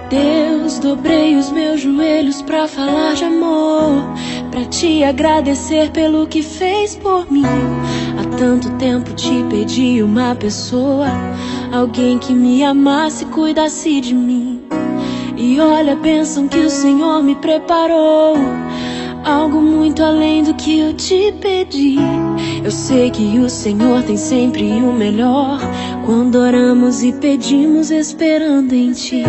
Deus, dobrei os meus joelhos pra falar de amor, pra te agradecer pelo que fez por mim. Há tanto tempo te pedi uma pessoa, alguém que me amasse e cuidasse de mim. E olha a bênção que o Senhor me preparou, algo muito além do que eu te pedi. Eu sei que o Senhor tem sempre o melhor, quando oramos e pedimos esperando em Ti.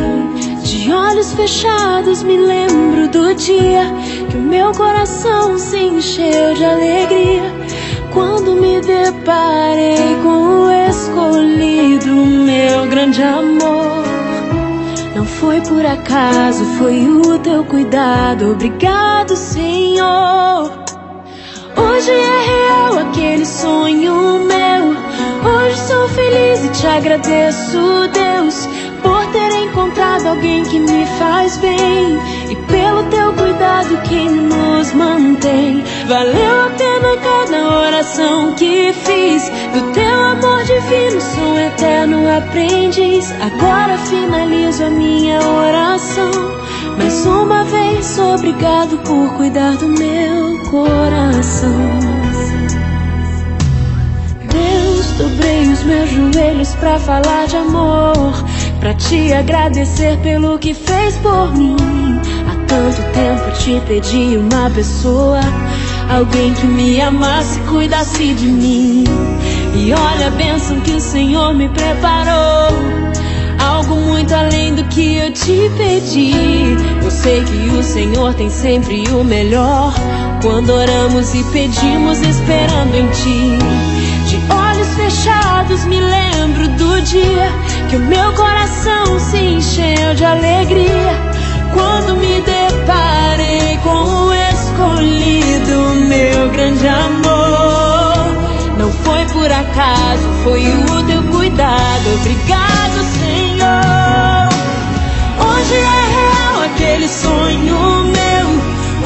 De olhos fechados me lembro do dia que o meu coração se encheu de alegria, quando me deparei com o escolhido, meu grande amor. Não foi por acaso, foi o Teu cuidado. Obrigado, Senhor. Hoje é real aquele sonho meu. Hoje sou feliz e te agradeço, Deus, por ter encontrado alguém que me faz bem, e pelo Teu cuidado que nos mantém. Valeu a pena cada oração que fiz, do Teu amor divino sou eterno aprendiz. Agora finalizo a minha oração, mais uma vez obrigado por cuidar do meu coração. Deus, dobrei os meus joelhos pra falar de amor, pra te agradecer pelo que fez por mim. Há tanto tempo te pedi uma pessoa, alguém que me amasse e cuidasse de mim. E olha a bênção que o Senhor me preparou, algo muito além do que eu te pedi. Eu sei que o Senhor tem sempre o melhor, quando oramos e pedimos esperando em Ti. De olhos fechados me lembro do dia que o meu coração se encheu de alegria, quando me deparei com o escolhido, meu grande amor. Não foi por acaso, foi o Teu cuidado. Obrigado, Senhor. Hoje é real aquele sonho meu.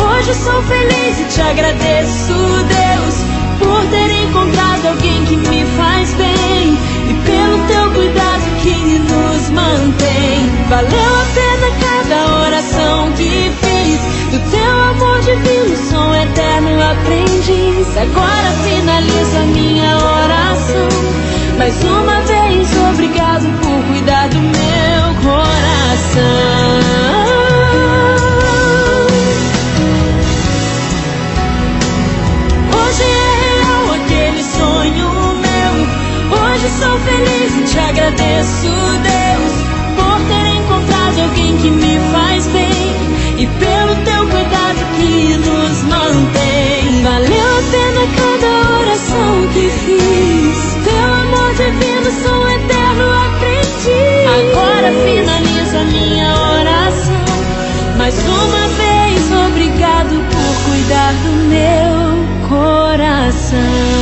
Hoje sou feliz e te agradeço, Deus, por ter encontrado alguém que me faz bem, e pelo Teu cuidado que nos mantém. Valeu a pena cada oração que fiz, do Teu amor divino sou eterno aprendiz. Agora finalizo a minha oração, mais uma vez obrigado por cuidar do meu coração. Hoje é real aquele sonho meu. Hoje sou feliz e te agradeço, Deus, por ter encontrado alguém que me faz bem, e pelo Teu cuidado que nos mantém. Valeu a pena cada oração que fiz, Teu amor divino sou eterno aprendiz. Agora finalizo a minha oração, mais uma vez obrigado por cuidar do meu coração.